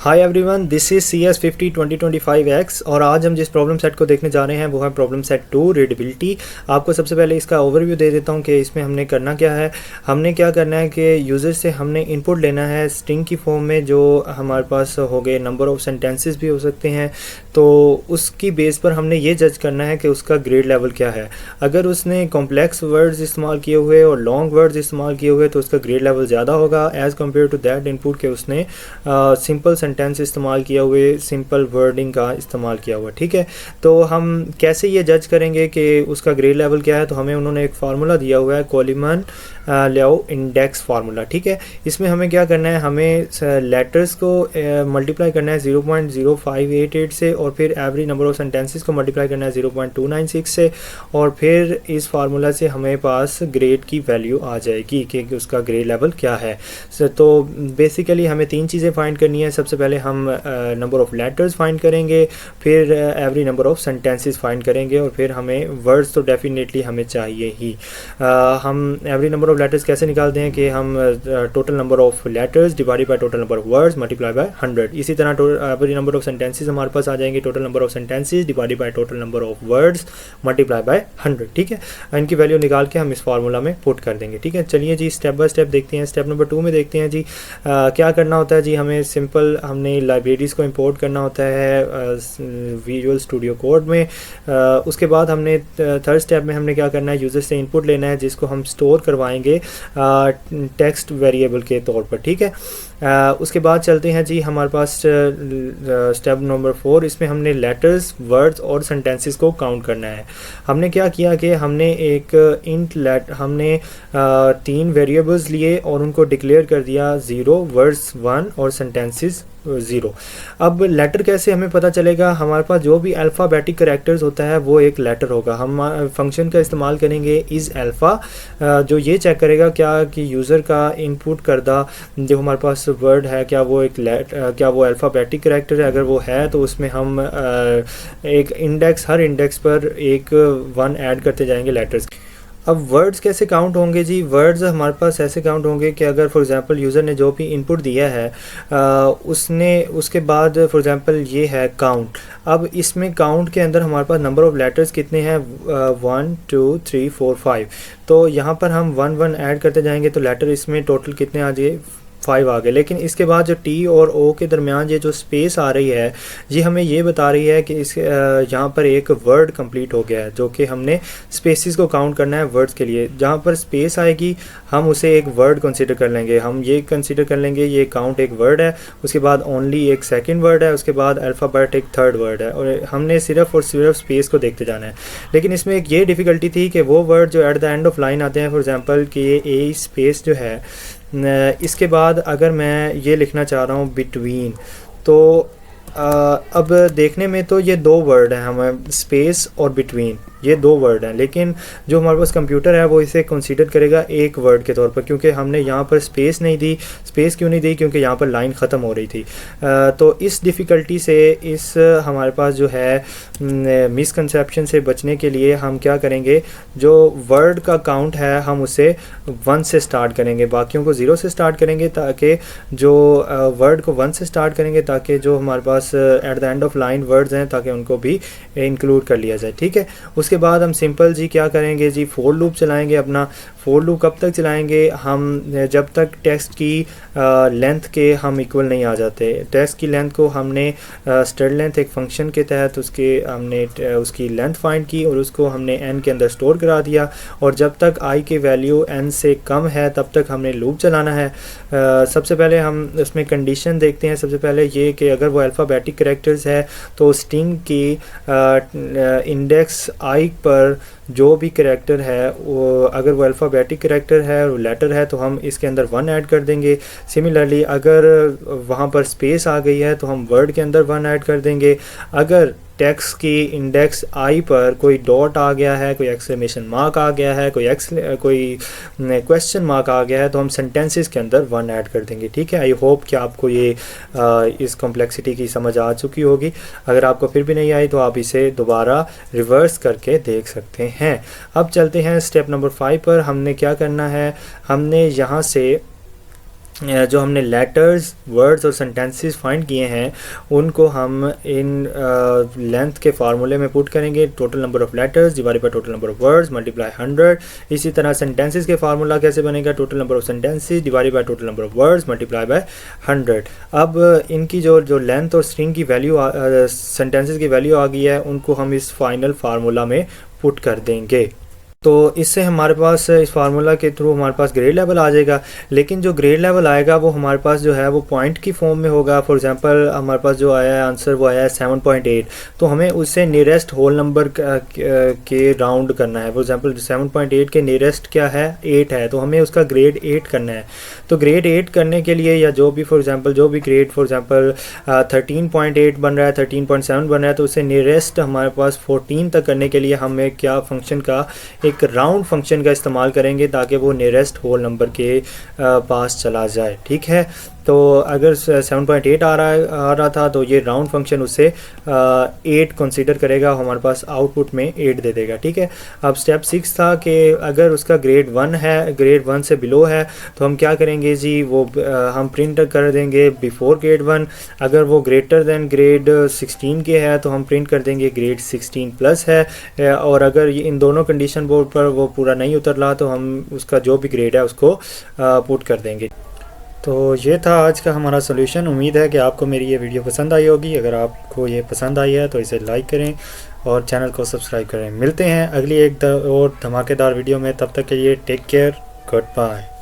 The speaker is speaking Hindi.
Hi everyone, this is CS50 2025X और आज हम जिस प्रॉब्लम सेट को देखने जा रहे हैं वो है प्रॉब्लम सेट 2 रीडेबिलिटी। आपको सबसे पहले इसका ओवरव्यू दे देता हूं कि इसमें हमने करना क्या है। हमने क्या करना है कि यूज़र से हमने इनपुट लेना है स्ट्रिंग की फॉर्म में, जो हमारे पास हो गए नंबर ऑफ़ सेंटेंसेस भी हो सकते हैं, तो उसकी बेस पर हमने ये जज करना है कि उसका ग्रेड लेवल क्या है। अगर उसने कॉम्प्लेक्स वर्ड्स इस्तेमाल किए हुए और लॉन्ग वर्ड्स इस्तेमाल किए हुए तो उसका ग्रेड लेवल ज़्यादा होगा as compared to that input के उसने सिंपल सेंटेंस इस्तेमाल किया हुए, सिंपल वर्डिंग का इस्तेमाल किया हुआ। ठीक है, तो हम कैसे ये जज करेंगे कि उसका ग्रेड लेवल क्या है। तो हमें उन्होंने एक फार्मूला दिया हुआ है, कोलिमन लेओ इंडेक्स फार्मूला। ठीक है, इसमें हमें क्या करना है, हमें लेटर्स को मल्टीप्लाई करना है 0.0588 से और फिर एवरी नंबर ऑफ सेंटेंसेस को मल्टीप्लाई करना है 0.296 से और फिर इस फार्मूला से हमें पास ग्रेड की वैल्यू आ जाएगी कि उसका ग्रेड लेवल क्या है। तो बेसिकली हमें तीन चीज़ें फाइंड करनी है। सबसे पहले हम नंबर ऑफ़ लेटर्स फाइंड करेंगे, फिर every number of sentences find करेंगे और फिर हमें वर्ड्स तो डेफिनेटली हमें चाहिए ही। हम एवरी नंबर ऑफ़ लेटर्स कैसे निकालते हैं कि हम total number of letters divided by total number of words multiply by 100। इसी तरह एवरी नंबर ऑफ़ सेंटेंसेस हमारे पास आ जाएंगे, total number of sentences divided by total number of words multiply by 100। ठीक है, इनकी वैल्यू निकाल के हम इस फार्मूला में पुट कर देंगे। ठीक है, चलिए जी स्टेप बाय स्टेप देखते हैं। स्टेप नंबर 2 में देखते हैं जी क्या करना होता है। जी हमें सिंपल हमने लाइब्रेरीज़ को इंपोर्ट करना होता है विजुअल स्टूडियो कोड में। उसके बाद हमने थर्ड स्टेप में हमने क्या करना है, यूज़र से इनपुट लेना है जिसको हम स्टोर करवाएंगे टेक्स्ट वेरिएबल के तौर पर। ठीक है, उसके बाद चलते हैं जी हमारे पास स्टेप नंबर 4। इसमें हमने लेटर्स, वर्ड्स और सेंटेंसेस को काउंट करना है। हमने क्या किया कि हमने एक हमने 3 वेरिएबल्स लिए और उनको डिक्लेयर कर दिया 0, वर्ड्स 1 और सेंटेंसेस 0। अब लेटर कैसे हमें पता चलेगा, हमारे पास जो भी अल्फ़ाबेटिक करैक्टर्स होता है वो एक लेटर होगा। हम फंक्शन का इस्तेमाल करेंगे इज़ अल्फ़ा, जो ये चेक करेगा क्या कि यूज़र का इनपुट करदा जो हमारे पास वर्ड है क्या वो क्या वो अल्फ़ाबेटिक करैक्टर है। अगर वो है तो उसमें हम एक इंडेक्स, हर इंडेक्स पर एक 1 ऐड करते जाएंगे लेटर्स। अब वर्ड्स कैसे काउंट होंगे जी, वर्ड्स हमारे पास ऐसे काउंट होंगे कि अगर फॉर एग्जांपल यूज़र ने जो भी इनपुट दिया है उसके बाद फॉर एग्जांपल ये है काउंट। अब इसमें काउंट के अंदर हमारे पास नंबर ऑफ़ लेटर्स कितने हैं, 1 2 3 4 5। तो यहाँ पर हम 1 1 ऐड करते जाएंगे तो लेटर इसमें टोटल कितने आ जाए, 5 आ गए। लेकिन इसके बाद जो टी और ओ के दरमियान ये जो स्पेस आ रही है ये हमें ये बता रही है कि इस यहाँ पर एक वर्ड कंप्लीट हो गया है, जो कि हमने स्पेसिस को काउंट करना है वर्ड्स के लिए। जहाँ पर स्पेस आएगी हम उसे एक वर्ड कंसीडर कर लेंगे। हम ये कंसीडर कर लेंगे ये काउंट एक वर्ड है, उसके बाद ओनली एक सेकंड वर्ड है, उसके बाद अल्फ़ाबेट एक थर्ड वर्ड है और हमने सिर्फ और सिर्फ स्पेस को देखते जाना है। लेकिन इसमें एक ये डिफ़िकल्टी थी कि वो वर्ड जो eight the end of line आते हैं, फॉर एग्ज़ाम्पल कि ये ए स्पेस जो है, इसके बाद अगर मैं ये लिखना चाह रहा हूँ बिटवीन, तो अब देखने में तो ये 2 वर्ड हैं, हमें स्पेस और बिटवीन ये 2 वर्ड हैं, लेकिन जो हमारे पास कंप्यूटर है वो इसे कंसीडर करेगा एक वर्ड के तौर पर, क्योंकि हमने यहाँ पर स्पेस नहीं दी। स्पेस क्यों नहीं दी, क्योंकि यहाँ पर लाइन ख़त्म हो रही थी। तो इस डिफ़िकल्टी से इस हमारे पास जो है मिसकंसेप्शन से बचने के लिए हम क्या करेंगे, जो वर्ड का काउंट है हम उसे 1 से स्टार्ट करेंगे, बाकियों को 0 से स्टार्ट करेंगे, ताकि जो वर्ड को 1 से स्टार्ट करेंगे ताकि जो हमारे पास at the end of line words हैं ताकि उनको भी इंक्लूड कर लिया जाए। ठीक है, उसके बाद हम सिंपल जी क्या करेंगे जी, फोर लूप चलाएंगे। अपना फोर लूप कब तक चलाएंगे, हम जब तक टेक्स्ट की लेंथ के हम इक्वल नहीं आ जाते। टेक्स्ट की लेंथ को हमने स्ट्रड लेंथ एक फंक्शन के तहत हमने उसकी लेंथ फाइंड की और उसको हमने n के अंदर स्टोर करा दिया, और जब तक i की वैल्यू n से कम है तब तक हमने लूप चलाना है। सबसे पहले हम उसमें कंडीशन देखते हैं। सबसे पहले ये कि अगर वो अल्फ़ाबेटिक करैक्टर्स है तो स्ट्रिंग की इंडेक्स i पर जो भी करैक्टर है वो, अगर वो अल्फ़ाबेटिक करैक्टर है और लेटर है तो हम इसके अंदर 1 ऐड कर देंगे। सिमिलरली अगर वहाँ पर स्पेस आ गई है तो हम वर्ड के अंदर 1 ऐड कर देंगे। अगर टेक्स्ट की इंडेक्स आई पर कोई डॉट आ गया है, कोई एक्सक्लेमेशन मार्क आ गया है, कोई क्वेश्चन मार्क आ गया है तो हम सेंटेंसेस के अंदर 1 ऐड कर देंगे। ठीक है, आई होप कि आपको ये इस कॉम्प्लेक्सिटी की समझ आ चुकी होगी। अगर आपको फिर भी नहीं आई तो आप इसे दोबारा रिवर्स करके देख सकते हैं। अब चलते हैं स्टेप नंबर 5 पर। हमने क्या करना है, हमने यहाँ से जो हमने लेटर्स, वर्ड्स और सेंटेंसेस फाइंड किए हैं उनको हम इन लेंथ के फार्मूले में पुट करेंगे। Total number of letters divided by total number of words multiply 100। इसी तरह सेंटेंसेस के फार्मूला कैसे बनेगा? Total number of sentences divided by total number of words multiply by 100। अब इनकी जो लेंथ और स्ट्रिंग की वैल्यू सेंटेंसेस की वैल्यू आ गई है, उनको हम इस फाइनल फार्मूला में पुट कर देंगे। तो इससे हमारे पास इस फार्मूला के थ्रू हमारे पास ग्रेड लेवल आ जाएगा। लेकिन जो ग्रेड लेवल आएगा वो हमारे पास जो है वो पॉइंट की फॉर्म में होगा। फॉर एग्जांपल हमारे पास जो आया है आंसर वो आया है 7.8, तो हमें उससे नियरेस्ट होल नंबर के राउंड करना है। फॉर एग्जांपल 7.8 के नियरेस्ट क्या है? 8 है, तो हमें उसका ग्रेड 8 करना है। तो ग्रेड 8 करने के लिए या जो भी फॉर एग्जांपल जो भी ग्रेड फॉर एग्जांपल 13.8 बन रहा है, 13.7 बन रहा है, तो उससे नियरेस्ट हमारे पास 14 तक करने के लिए हमें क्या फंक्शन का एक राउंड फंक्शन का इस्तेमाल करेंगे ताकि वो नियरेस्ट होल नंबर के पास चला जाए। ठीक है, तो अगर 7.8 आ रहा था तो ये राउंड फंक्शन उससे 8 कंसीडर करेगा, हमारे पास आउटपुट में 8 दे देगा। ठीक है, अब स्टेप 6 था कि अगर उसका ग्रेड 1 है, ग्रेड 1 से बिलो है, तो हम क्या करेंगे जी? वो हम प्रिंट कर देंगे बिफोर ग्रेड 1। अगर वो ग्रेटर देन ग्रेड 16 के है तो हम प्रिंट कर देंगे ग्रेड 16 प्लस है। और अगर इन दोनों कंडीशन बोर्ड पर वो पूरा नहीं उतर रहा तो हम उसका जो भी ग्रेड है उसको पुट कर देंगे। तो ये था आज का हमारा सोल्यूशन। उम्मीद है कि आपको मेरी ये वीडियो पसंद आई होगी। अगर आपको ये पसंद आई है तो इसे लाइक करें और चैनल को सब्सक्राइब करें। मिलते हैं अगली एक और धमाकेदार वीडियो में, तब तक के लिए टेक केयर, गुड बाय।